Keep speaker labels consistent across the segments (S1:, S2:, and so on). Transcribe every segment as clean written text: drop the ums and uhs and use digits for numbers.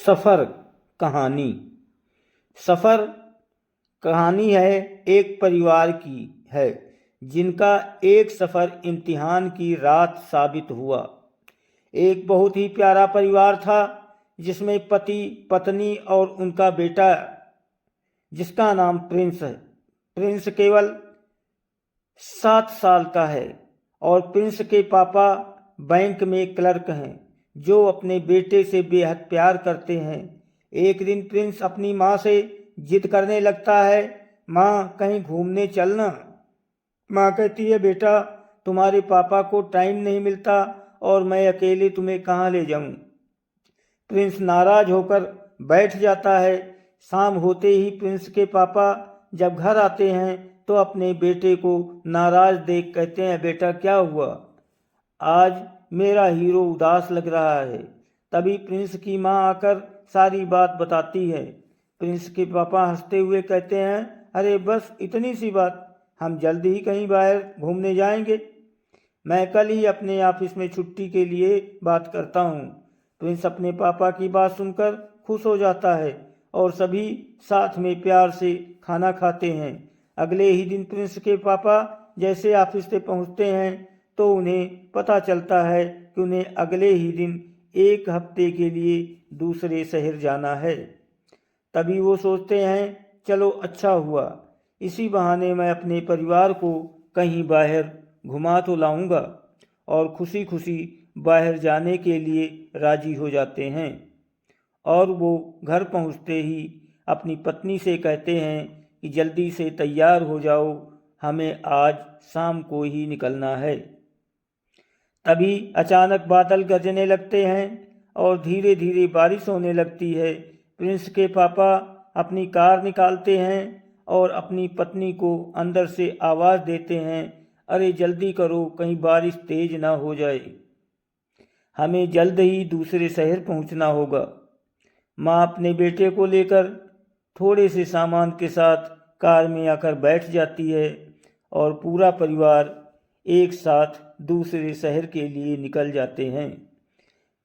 S1: सफ़र कहानी। सफ़र कहानी है एक परिवार की है जिनका एक सफ़र इम्तिहान की रात साबित हुआ। एक बहुत ही प्यारा परिवार था जिसमें पति पत्नी और उनका बेटा जिसका नाम प्रिंस है। प्रिंस केवल 7 साल का है और प्रिंस के पापा बैंक में क्लर्क हैं जो अपने बेटे से बेहद प्यार करते हैं। एक दिन प्रिंस अपनी माँ से जिद करने लगता है, माँ कहीं घूमने चलना। माँ कहती है, बेटा तुम्हारे पापा को टाइम नहीं मिलता और मैं अकेले तुम्हें कहाँ ले जाऊँ। प्रिंस नाराज होकर बैठ जाता है। शाम होते ही प्रिंस के पापा जब घर आते हैं तो अपने बेटे को नाराज देख कहते हैं, बेटा क्या हुआ, आज मेरा हीरो उदास लग रहा है। तभी प्रिंस की माँ आकर सारी बात बताती है। प्रिंस के पापा हंसते हुए कहते हैं, अरे बस इतनी सी बात, हम जल्द ही कहीं बाहर घूमने जाएंगे। मैं कल ही अपने ऑफिस में छुट्टी के लिए बात करता हूँ। प्रिंस अपने पापा की बात सुनकर खुश हो जाता है और सभी साथ में प्यार से खाना खाते हैं। अगले ही दिन प्रिंस के पापा जैसे ऑफिस से पहुँचते हैं तो उन्हें पता चलता है कि उन्हें अगले ही दिन एक हफ्ते के लिए दूसरे शहर जाना है। तभी वो सोचते हैं, चलो अच्छा हुआ, इसी बहाने मैं अपने परिवार को कहीं बाहर घुमा तो लाऊंगा। और खुशी खुशी बाहर जाने के लिए राजी हो जाते हैं और वो घर पहुंचते ही अपनी पत्नी से कहते हैं कि जल्दी से तैयार हो जाओ, हमें आज शाम को ही निकलना है। तभी अचानक बादल गरजने लगते हैं और धीरे धीरे बारिश होने लगती है। प्रिंस के पापा अपनी कार निकालते हैं और अपनी पत्नी को अंदर से आवाज़ देते हैं, अरे जल्दी करो कहीं बारिश तेज ना हो जाए, हमें जल्द ही दूसरे शहर पहुंचना होगा। माँ अपने बेटे को लेकर थोड़े से सामान के साथ कार में आकर बैठ जाती है और पूरा परिवार एक साथ दूसरे शहर के लिए निकल जाते हैं।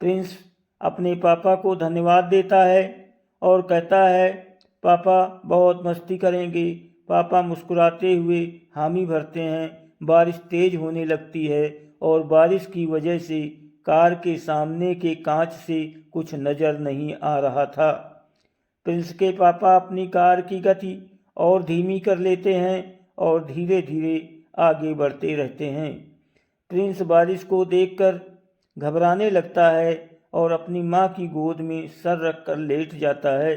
S1: प्रिंस अपने पापा को धन्यवाद देता है और कहता है, पापा बहुत मस्ती करेंगे। पापा मुस्कुराते हुए हामी भरते हैं। बारिश तेज होने लगती है और बारिश की वजह से कार के सामने के कांच से कुछ नज़र नहीं आ रहा था। प्रिंस के पापा अपनी कार की गति और धीमी कर लेते हैं और धीरे धीरे आगे बढ़ते रहते हैं। प्रिंस बारिश को देखकर घबराने लगता है और अपनी माँ की गोद में सर रखकर लेट जाता है।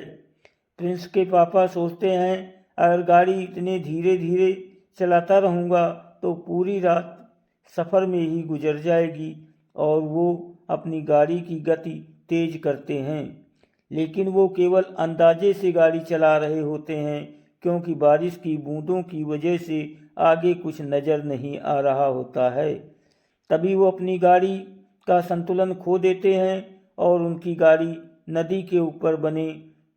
S1: प्रिंस के पापा सोचते हैं, अगर गाड़ी इतने धीरे धीरे चलाता रहूँगा तो पूरी रात सफ़र में ही गुजर जाएगी। और वो अपनी गाड़ी की गति तेज करते हैं, लेकिन वो केवल अंदाजे से गाड़ी चला रहे होते हैं क्योंकि बारिश की बूंदों की वजह से आगे कुछ नज़र नहीं आ रहा होता है। तभी वो अपनी गाड़ी का संतुलन खो देते हैं और उनकी गाड़ी नदी के ऊपर बने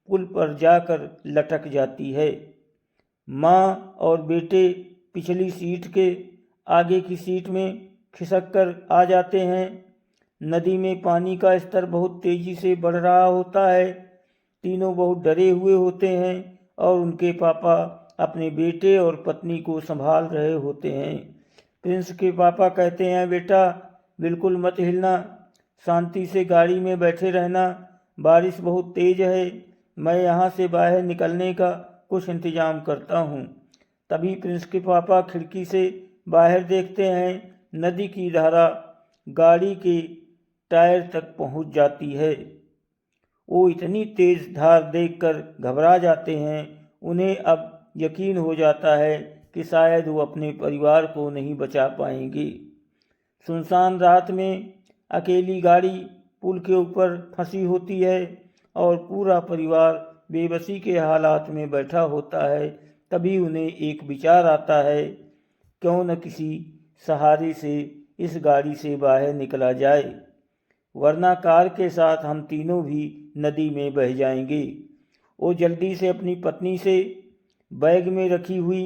S1: पुल पर जाकर लटक जाती है। माँ और बेटे पिछली सीट के आगे की सीट में खिसक कर आ जाते हैं। नदी में पानी का स्तर बहुत तेज़ी से बढ़ रहा होता है। तीनों बहुत डरे हुए होते हैं और उनके पापा अपने बेटे और पत्नी को संभाल रहे होते हैं। प्रिंस के पापा कहते हैं, बेटा बिल्कुल मत हिलना, शांति से गाड़ी में बैठे रहना, बारिश बहुत तेज़ है, मैं यहाँ से बाहर निकलने का कुछ इंतज़ाम करता हूँ। तभी प्रिंस के पापा खिड़की से बाहर देखते हैं, नदी की धारा गाड़ी के टायर तक पहुँच जाती है। वो इतनी तेज़ धार देखकर घबरा जाते हैं। उन्हें अब यकीन हो जाता है कि शायद वो अपने परिवार को नहीं बचा पाएंगे। सुनसान रात में अकेली गाड़ी पुल के ऊपर फंसी होती है और पूरा परिवार बेबसी के हालात में बैठा होता है। तभी उन्हें एक विचार आता है, क्यों न किसी सहारे से इस गाड़ी से बाहर निकला जाए, वरना कार के साथ हम तीनों भी नदी में बह जाएंगे। वो जल्दी से अपनी पत्नी से बैग में रखी हुई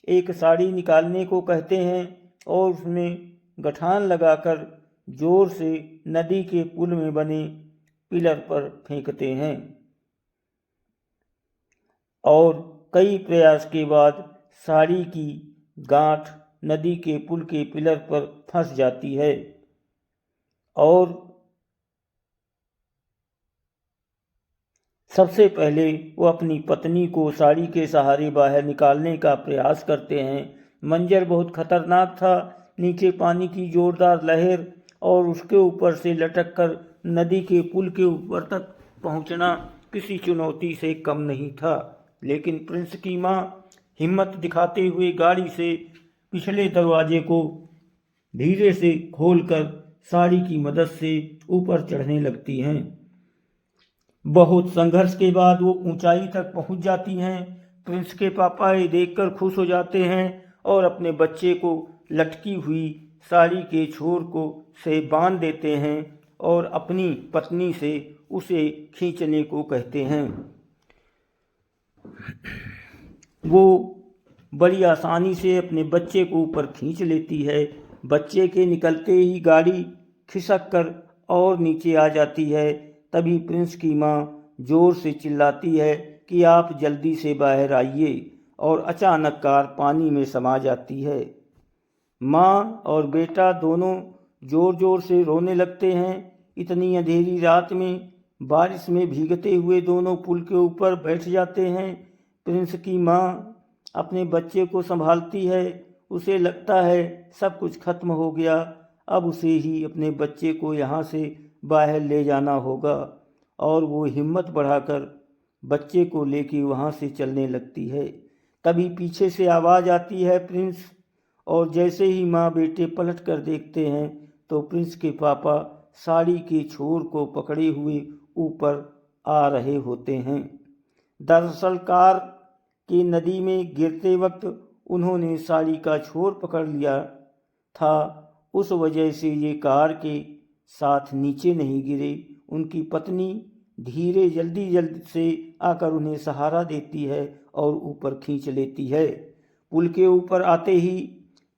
S1: एक साड़ी निकालने को कहते हैं और उसमें गठान लगाकर जोर से नदी के पुल में बने पिलर पर फेंकते हैं और कई प्रयास के बाद साड़ी की गांठ नदी के पुल के पिलर पर फंस जाती है और सबसे पहले वो अपनी पत्नी को साड़ी के सहारे बाहर निकालने का प्रयास करते हैं। मंजर बहुत खतरनाक था। नीचे पानी की जोरदार लहर और उसके ऊपर से लटक कर नदी के पुल के ऊपर तक पहुंचना किसी चुनौती से कम नहीं था। लेकिन प्रिंस की माँ हिम्मत दिखाते हुए गाड़ी से पिछले दरवाजे को धीरे से खोलकर साड़ी की मदद से ऊपर चढ़ने लगती हैं। बहुत संघर्ष के बाद वो ऊंचाई तक पहुंच जाती हैं। प्रिंस के पापा ये देखकर खुश हो जाते हैं और अपने बच्चे को लटकी हुई साड़ी के छोर को से बांध देते हैं और अपनी पत्नी से उसे खींचने को कहते हैं। वो बड़ी आसानी से अपने बच्चे को ऊपर खींच लेती है। बच्चे के निकलते ही गाड़ी खिसक कर और नीचे आ जाती है। तभी प्रिंस की माँ जोर से चिल्लाती है कि आप जल्दी से बाहर आइए और अचानक कार पानी में समा जाती है। माँ और बेटा दोनों जोर जोर से रोने लगते हैं। इतनी अंधेरी रात में बारिश में भीगते हुए दोनों पुल के ऊपर बैठ जाते हैं। प्रिंस की माँ अपने बच्चे को संभालती है। उसे लगता है सब कुछ खत्म हो गया, अब उसे ही अपने बच्चे को यहाँ से बाहर ले जाना होगा और वो हिम्मत बढ़ाकर बच्चे को लेकर वहाँ से चलने लगती है। तभी पीछे से आवाज़ आती है प्रिंस, और जैसे ही माँ बेटे पलट कर देखते हैं तो प्रिंस के पापा साड़ी के छोर को पकड़े हुए ऊपर आ रहे होते हैं। दरअसल कार की नदी में गिरते वक्त उन्होंने साड़ी का छोर पकड़ लिया था, उस वजह से ये कार के साथ नीचे नहीं गिरे। उनकी पत्नी धीरे जल्दी से आकर उन्हें सहारा देती है और ऊपर खींच लेती है। पुल के ऊपर आते ही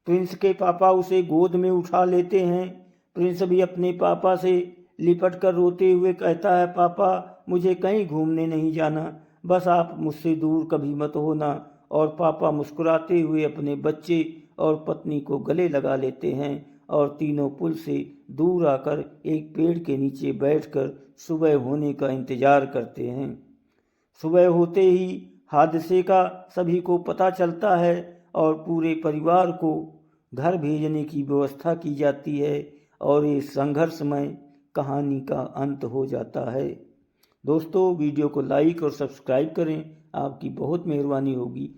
S1: प्रिंस के पापा उसे गोद में उठा लेते हैं। प्रिंस भी अपने पापा से लिपट कर रोते हुए कहता है, पापा मुझे कहीं घूमने नहीं जाना, बस आप मुझसे दूर कभी मत होना। और पापा मुस्कुराते हुए अपने बच्चे और पत्नी को गले लगा लेते हैं और तीनों पुल से दूर आकर एक पेड़ के नीचे बैठकर सुबह होने का इंतजार करते हैं। सुबह होते ही हादसे का सभी को पता चलता है और पूरे परिवार को घर भेजने की व्यवस्था की जाती है और ये संघर्षमय कहानी का अंत हो जाता है। दोस्तों वीडियो को लाइक और सब्सक्राइब करें, आपकी बहुत मेहरबानी होगी।